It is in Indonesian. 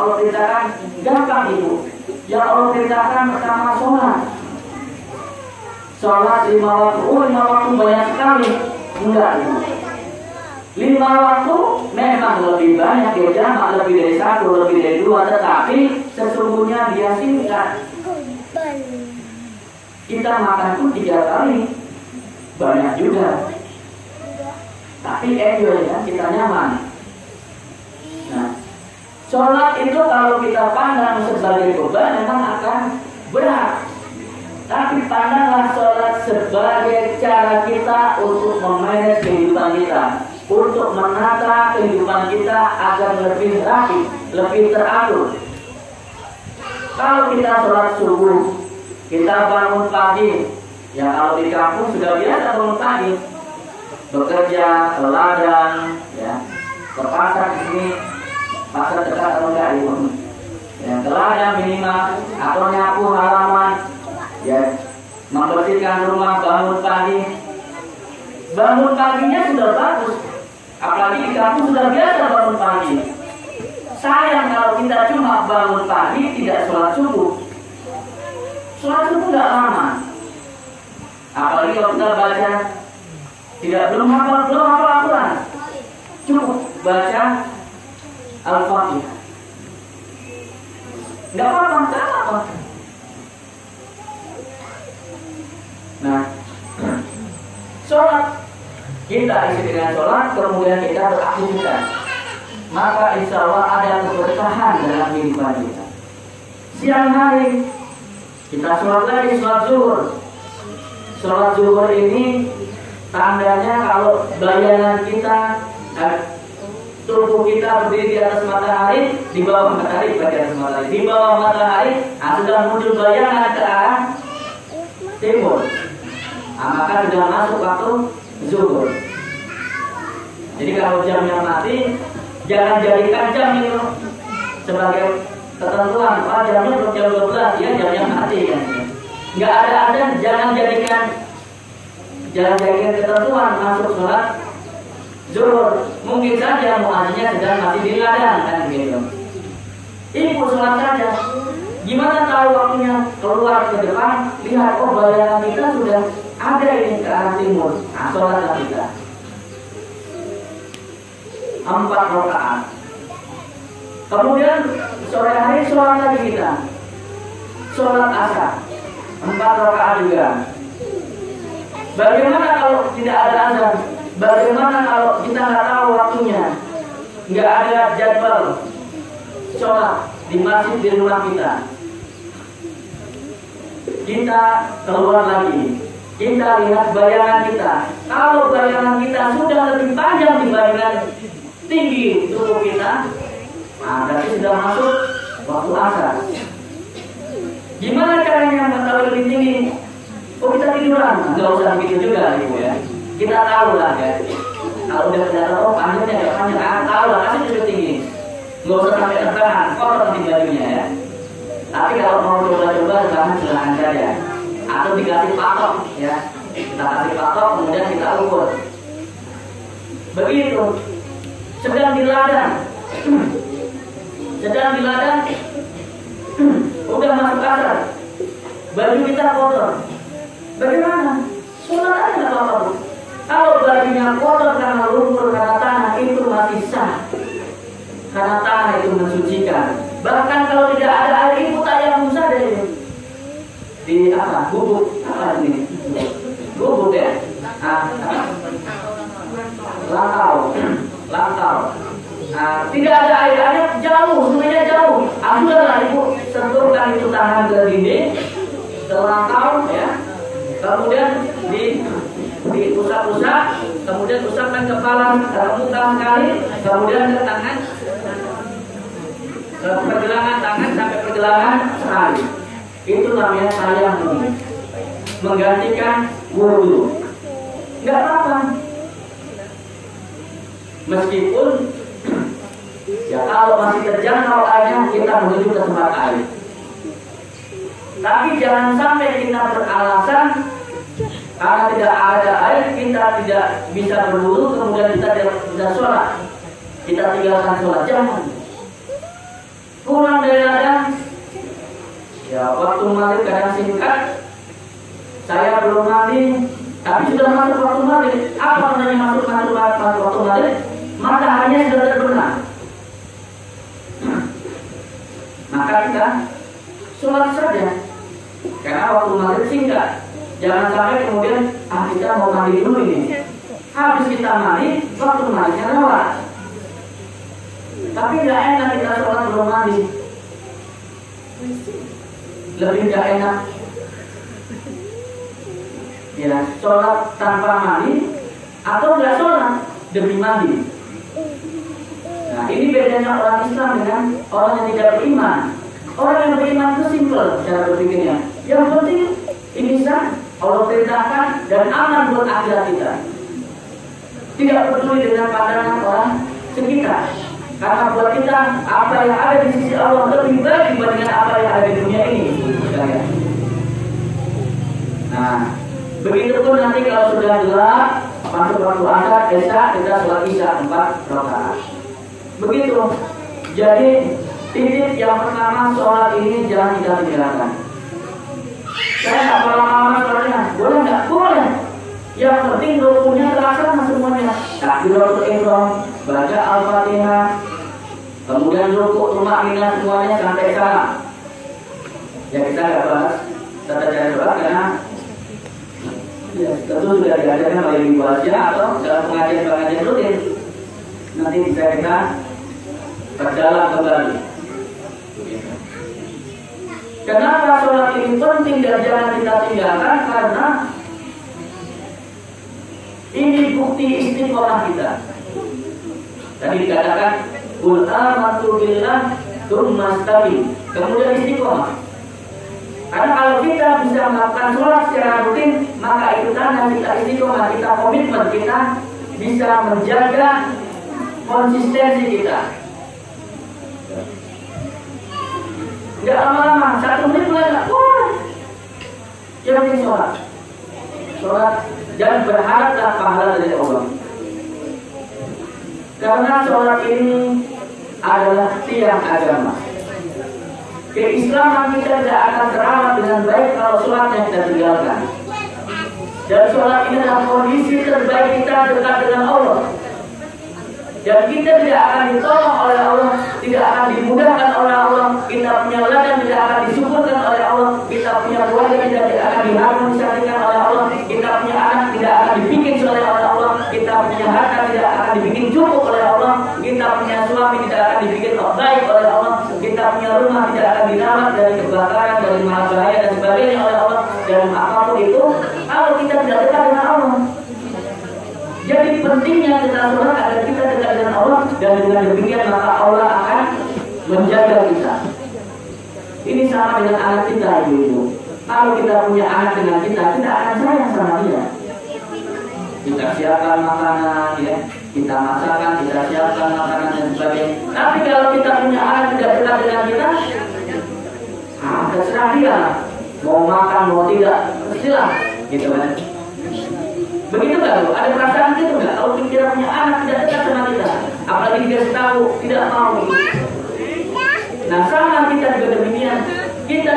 Allah perintahkan gampang Ibu. Yang Allah perintahkan pertama sholat. Sholat 5 waktu. 5 waktu banyak sekali. Enggak Ibu. 5 waktu memang lebih banyak ya, jamak lebih dari 1, lebih dari 2, tetapi sesungguhnya dia singkat. Kita makan pun 3 kali, banyak juga. Tapi enjoy ya, kita nyaman. Nah, sholat itu kalau kita pandang sebagai beban memang akan berat. Tapi pandanglah sholat sebagai cara kita untuk memanage kehidupan kita, untuk menata kehidupan kita agar lebih rapi, lebih teratur. Kalau kita sholat subuh, kita bangun pagi, ya kalau di kampung sudah biasa bangun pagi, bekerja ke ladang, ya, ke pasar di sini, pasar dekat atau enggak Ibu, ya, ke ladang minimal, atau nyapu halaman, ya, membersihkan rumah, bangun pagi. Bangun paginya sudah bagus, apalagi di kampung sudah biasa bangun pagi. Sayang kalau kita cuma bangun pagi tidak sholat subuh. Sholat subuh nggak lama, apalagi kalau kita baca belum hafal Al-Quran, cukup baca Al-Fatihah. Nggak apa-apa. Nah, sholat kita isi dengan sholat, kemudian kita beraktivitas, maka insya Allah ada keberkahan dalam kehidupan kita. Siang hari kita sholat lagi, sholat zuhur. Sholat zuhur ini tandanya kalau bayangan kita, tubuh kita berdiri di atas matahari, di bawah matahari, di bawah matahari, sudah muncul bayangan ke arah timur. Maka sudah masuk waktu zuhur. Jadi kalau jamnya mati, jangan jadikan jam itu sebagai ketentuan. Jamnya jam 12, ya jamnya mati kan. Nggak ada jangan jadikan ketentuan masuk sholat zuhur. Mungkin saja muazzinnya sedang masih di ladang kan begitu. Ibu sholat saja. Gimana tahu waktunya? Keluar ke depan, lihat bayangan kita sudah ada ini ke arah timur. Nah, sholatlah kita 4 rakaat. Kemudian sore hari sholat lagi kita, sholat asar 4 rakaat juga. Bagaimana kalau tidak ada azan? Bagaimana kalau kita nggak tahu waktunya? Nggak ada jadwal sholat di masjid di rumah kita. Kita keluar lagi, kita lihat bayangan kita. Kalau bayangan kita sudah lebih panjang dibandingkan tinggi tubuh kita, berarti sudah masuk waktu asar. Gimana caranya mengetahui lebih tinggi? Kita tiduran, nggak usah begitu juga Ibu ya. Kita tahu lah ya. Kalau udah kelihatan panjangnya nggak panjang, tahu lah kasih lebih tinggi. Nggak usah sampai terbahan, kotor nanti bajunya ya. Tapi kalau mau coba-coba silahkan saja. Atau dikasih patok ya. Kita kasih patok, kemudian kita ukur. Begitu. Sedang di ladang, udah masuk asar, baju kita kotor. Bagaimana? Sholat aja nggak apa-apa Bu. Kalau bajunya kotor karena lumpur, karena tanah, itu masih sah. Karena tanah itu mensucikan. Bahkan kalau tidak ada air, Ibu tayamum saja itu. Di apa? Bubuk apa ini? Bubuk ya? Lantau. Tidak ada air jauh, sungainya jauh. Sudahlah Ibu sentuhkan itu tangan ke dinding, ke lantau ya. Kemudian diusap-usap, kemudian usapkan kepala muka sekali, kemudian ke tangan, ke pergelangan tangan sampai pergelangan sekali. Itu namanya tayamum, menggantikan wudu. Enggak apa-apa. Meskipun ya kalau masih terjangkau airnya, kita menuju ke tempat air. Tapi jangan sampai kita beralasan karena tidak ada air kita tidak bisa berwudu, kemudian kita tidak bisa sholat, kita tinggalkan sholat. Jangan. pulang dari ladang, ya waktu maghrib kadang singkat, saya belum mandi, tapi sudah masuk waktu maghrib. Apa namanya masuk waktu maghrib? Mataharinya sudah terbenam. Maka kita sholat saja, karena waktu maghrib singkat. Jangan sampai kemudian kita mau mandi dulu ini. Habis kita mandi, waktu mandinya lewat. Tapi nggak enak kita sholat belum mandi. Lebih nggak enak. Ya, sholat tanpa mandi atau nggak sholat demi mandi. Nah, ini bedanya orang Islam dengan orang yang tidak beriman. Orang yang beriman itu simpel cara berpikirnya. Yang penting ini sah, Allah perintahkan dan aman buat akhirat kita. Tidak peduli dengan pandangan orang sekitar. Karena buat kita apa yang ada di sisi Allah lebih baik dibandingkan apa yang ada di dunia ini. Nah, begitupun nanti kalau sudah gelap, masuk waktu asar, isya, kita sholat isya 4 rakaat. Begitu. Jadi titik yang pertama, sholat ini jangan kita tinggalkan. Saya nggak pernah lama-lama sholatnya, boleh nggak? Boleh. Yang penting rukunnya terlaksana semuanya. Takbiratul ihram, baca Al-Fatihah, kemudian rukuk, tumakninah semuanya sampai salam. Ya kita nggak bahas tata cara sholat karena ya, tentu sudah diajarkan oleh Ibu Asia atau dalam pengajian-pengajian rutin. Nanti bisa kita perdalam kembali. Kenapa sholat ini penting dan jangan kita tinggalkan? Karena ini bukti istiqomah kita. Tadi dikatakan qul amantu billah tsumma istaqim. Kemudian istiqomah. Karena kalau kita bisa melakukan sholat secara rutin, maka itu tanda kita istiqomah, kita komitmen, kita bisa menjaga konsistensi kita. Tidak lama-lama, 1 menit mulai nggak boleh. Yang penting sholat dan berharaplah pahala dari Allah. Karena sholat ini adalah tiang agama. Keislaman kita tidak akan terawat dengan baik kalau sholatnya kita tinggalkan. Dan sholat ini adalah kondisi terbaik kita dekat dengan Allah. Dan kita tidak akan ditolong oleh Allah, tidak akan dimudahkan oleh Allah. Kita punya ladang tidak akan disyukurkan oleh Allah. Kita punya keluarga tidak akan diharmonisasikan oleh Allah. Kita punya anak tidak akan dibikin oleh Allah. Kita punya harta tidak akan dibikin cukup oleh Allah. Kita punya suami tidak akan dibikin baik oleh Allah. Kita punya rumah tidak akan dirawat dari kebakaran, dari bahaya dan sebagainya oleh Allah. Dan apapun itu, kalau kita tidak dekat dengan Allah. Jadi pentingnya kita sholat agar kita dekat dengan Allah, dan dengan demikian maka Allah akan menjaga kita. Ini sama dengan anak kita, ibu-ibu. Kalau kita punya anak dengan kita akan sayang sama dia. Kita siapkan makanan, ya, kita masakan, kita siapkan makanan dan sebagainya. Tapi kalau kita punya anak tidak dekat dengan kita, terserah dia, mau makan mau tidak, terserah, gitu kan? Begitu nggak tuh? Ada perasaan gitu nggak? Kalau kita punya anak tidak dekat sama kita, apalagi dia tahu tidak mau. Nah sama kita juga demikian. Kita